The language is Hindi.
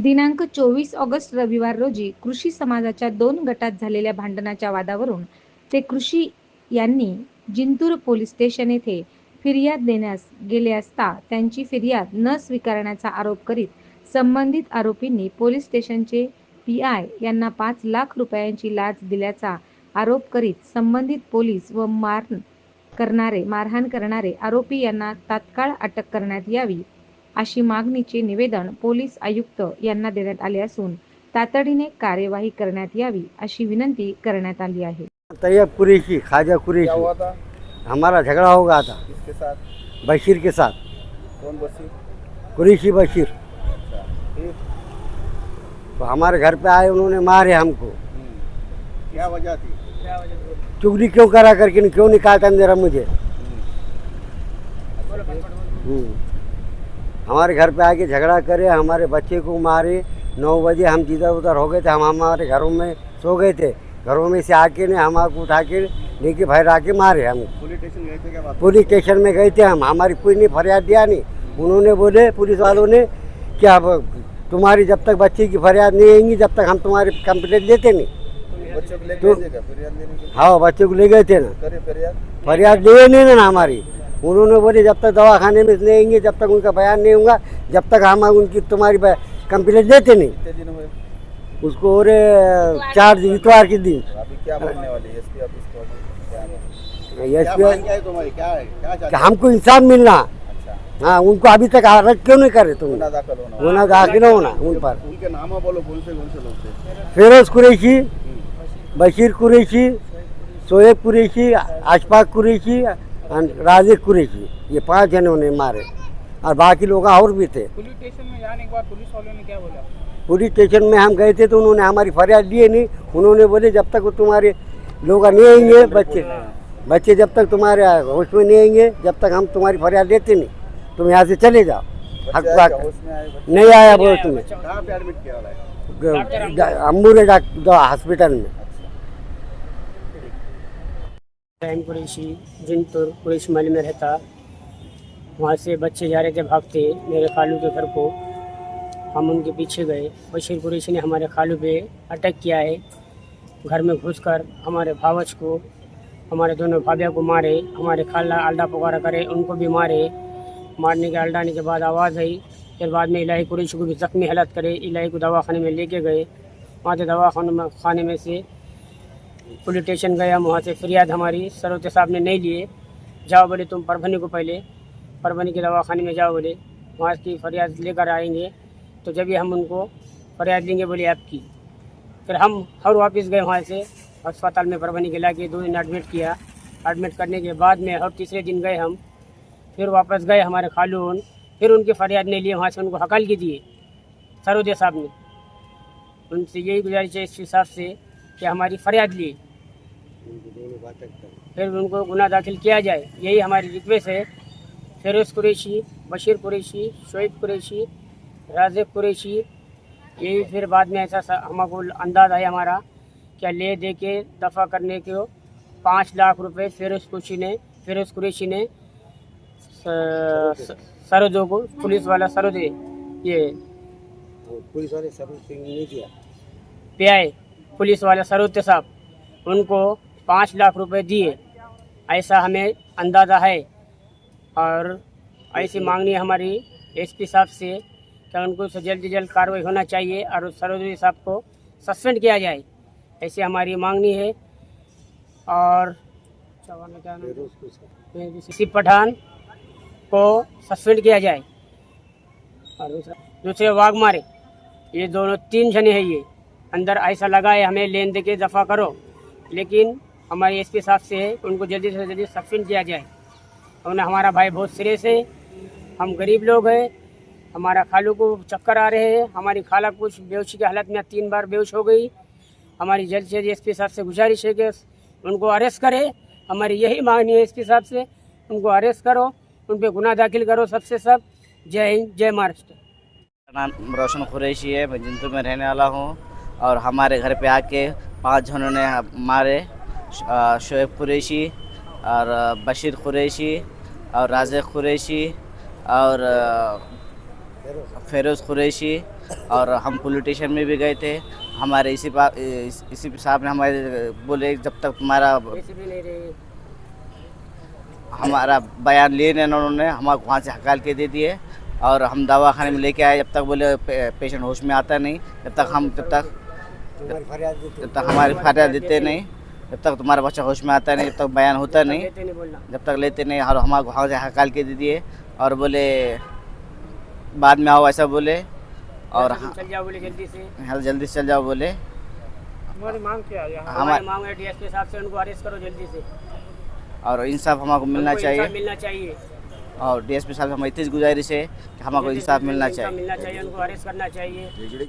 दिनांक 24 ऑगस्ट रविवार रोजी कृषी समाजाच्या 2 गटात झालेल्या भांडणाच्या वादावरून ते कृषी यांनी जिंतूर पोलीस स्टेशन येथे फिर्याद देण्यास गेले असता त्यांची फिर्याद न स्वीकारण्याचा आरोप करीत संबंधित आरोपींनी पोलीस स्टेशनचे पीआय यांना 5 लाख रुपयांची लाच दिल्याचा आरोप करीत संबंधित पोलीस व मारहाण करणारे आरोपी यांना तात्काळ अटक करण्यात यावी अशी मागणीचे निवेदन पोलीस आयुक्त यांना देण्यात आले असून तातडीने कार्यवाही करण्यात यावी अशी विनंती करण्यात आली आहे। तैयब कुरैशी, ख्वाजा क्या कुरैशी, हुआ था? हमारा झगड़ा हो गया था किसके साथ? बशीर के साथ। कौन बसी? कुरैशी बशीर अच्छा, फिर? तो हमारे घर पे आए, उन्होंने मारे हमको। क्या वजह थी? चुगली क्यों करा करके क्यों निकालता मेरा मुझे। हमारे घर पे आके झगड़ा करे, हमारे बच्चे को मारे। 9 बजे हम जिधर उधर हो गए थे, हम हमारे घरों में सो गए थे। घरों में से आके ने हमको उठा के लेके बाहर आके मारे हम। पुलिस स्टेशन गए थे क्या बात? पुलिस स्टेशन में गए थे हम, हमारी कोई ने फरियाद दिया नहीं। उन्होंने बोले पुलिस वालों ने कि अब तुम्हारी जब तक बच्चे की फरियाद नहीं आएंगी जब तक हम तुम्हारी कंप्लेंट देते नहीं। बच्चों को लेके गए थे क्या फरियाद लेने के लिए? हाँ, बच्चे को ले गए थे ना, करे फरियाद? फरियाद लिए नहीं ना हमारी। उन्होंने बोले जब तक दवाखाने में नहीं आएंगे, जब तक उनका बयान नहीं होगा, जब तक हम उनकी तुम्हारी कंप्लेंट देते नहीं। कितने दिन हुए? उसको और 4 इतवार के दिन। तो अभी क्या बनने वाली है एसपी ऑफिस को? क्या एसपी मांग क्या है तुम्हारी? क्या है? क्या चाहते हो? हमको इंसाफ मिलना। अच्छा, हाँ, उनको अभी तक अरेस्ट क्यों नहीं करे तुम? गुना दाखिल होना। गुना दाखिल होना उन पर। उनके नाम बोलो, कौन से लोग थे? फिरोज कुरैशी, बशीर कुरैशी, शोएब कुरैशी, अशफाक कुरैशी और राजेश कुरैशी, ये 5 जनों ने मारे और बाकी लोग और भी थे। पुलिस स्टेशन में जाने के बाद पुलिस वालों ने क्या बोला? पुलिस स्टेशन में हम गए थे तो उन्होंने हमारी फरियाद लिए नहीं। उन्होंने बोले जब तक वो तुम्हारे लोग नहीं आएंगे, बच्चे जब तक तुम्हारे होश में नहीं आएंगे, जब तक हम तुम्हारी फरियाद लेते नहीं, तुम यहाँ से चले जाओ। बच्चे आए क्या? होश में आए बच्चे? नहीं आया बोलो तुम्हें। कहाँ पे एडमिट किया वाला है? अम्बूरे हॉस्पिटल में। इब्राहिम कुरैशी जिंतूर कुरैशी महल में रहता। वहाँ से बच्चे जा रहे थे भागते मेरे खालू के घर को, हम उनके पीछे गए। बशीर कुरैशी ने हमारे खालू पे अटैक किया है। घर में घुसकर हमारे भावच को, हमारे दोनों भाभियों को मारे। हमारे खाला अल्डा पुकारा करे, उनको भी मारे। मारने के अल्डाने के बाद आवाज़ आई। फिर बाद में इलाही कुरैशी को भी जख्मी हालत करे, इलाही को दवाखाने में लेके गए। वहाँ से खाने में से पुलिस स्टेशन गए हम। वहाँ से फरियाद हमारी सरोते साहब ने नहीं लिए। जाओ बोले तुम परभनी को, पहले परभनी के दवाखाने में जाओ बोले, वहाँ की फरियाद लेकर आएंगे तो जब भी हम उनको फरियाद देंगे बोले आपकी। फिर हम हर वापस गए वहाँ से अस्पताल में परभनी के ला के 2 दिन एडमिट किया। एडमिट करने के बाद में और तीसरे दिन गए हम, फिर वापस गए हमारे खालून, फिर उनकी फरियाद नहीं लिए। वहाँ से उनको हकाल की दिए सरोदे साहब ने। उनसे यही गुजारिश है इस हिसाब से कि हमारी फरियाद ली, फिर उनको गुनाह दाखिल किया जाए, यही हमारी रिक्वेस्ट है। फिरोज कुरैशी, बशीर कुरैशी, शोएब कुरैशी, राजेब कुरैशी, यही फिर बाद में ऐसा हमको अंदाज़ है हमारा क्या ले दे के दफ़ा करने को 5 लाख रुपए फिरोज कुरैशी ने सरोदों को, पुलिस वाला सरोदे, ये पुलिस वाले सब नहीं किया, पीआई पुलिस वाला सरोदे साहब, उनको 5 लाख रुपए दिए, ऐसा हमें अंदाज़ा है। और ऐसी मांगनी हमारी एसपी साहब से कि उनको जल्द से जल्द कार्रवाई होना चाहिए और सरोदे साहब को सस्पेंड किया जाए, ऐसी हमारी मांगनी है। और किसी पठान को सस्पेंड किया जाए और दूसरे वाघमारे, ये दोनों 3 जने हैं। ये अंदर ऐसा लगा है हमें लेन दे के दफ़ा करो, लेकिन हमारे एसपी साहब से है उनको जल्दी से जल्दी सस्पेंड किया जाए। उन्हें हमारा भाई बहुत सिरे से, हम गरीब लोग हैं, हमारा खालू को चक्कर आ रहे हैं, हमारी खाला कुछ बेहोशी की हालत में 3 बार बेहोश हो गई। हमारी जल्द से जल्द एसपी साहब से गुजारिश है कि उनको अरेस्ट करे। हमारी यही मांगनी है एसपी साहब से, उनको अरेस्ट करो, उन पर गुनाह दाखिल करो सबसे सब। जय हिंद, जय महाराष्ट्र। मेरा नाम रोशन कुरैशी है, मैं जिंतूर में रहने वाला हूँ। और हमारे घर पे आके 5 जनों ने मारे, शोएब कुरैशी और बशीर कुरैशी और राजेक कुरैशी और फिरोज कुरैशी और हम पुलिस स्टेशन में भी गए थे। हमारे इसी साहब ने हमारे बोले जब तक तुम्हारा ऐसे भी नहीं रहे। हमारा बयान लिए नहीं, उन्होंने हमारे वहाँ से हकाल के दे दिए और हम दवाखाने में लेके आए। जब तक बोले पेशेंट होश में आता नहीं, जब तक तुम्हारी फरियाद देते जब तक हमारी फरियाद देते नहीं, जब तक तुम्हारा बच्चा होश में आता नहीं, जब तक बयान होता नहीं, कहते नहीं बोलना। जब तक लेते नहीं। और हमारे वहाँ से हकाल के दे दिए और बोले बाद में आओ, ऐसा बोले। और चल जाओ बोले जल्दी से। जल्दी से चल जाओ बोले। हमारी मांग क्या है यहाँ? हमारी मांग है डीएसपी साहब से उनको अरेस्ट करो जल्दी से। और इंसाफ हमको मिलना उनको इंसाफ चाहिए। मिलना चाहिए। और डीएसपी साहब से हमारी इतनी गुजारिश है कि हमको इंसाफ मिलना चाहिए। मिलना चाहिए, उनको अरेस्ट करना चाहिए।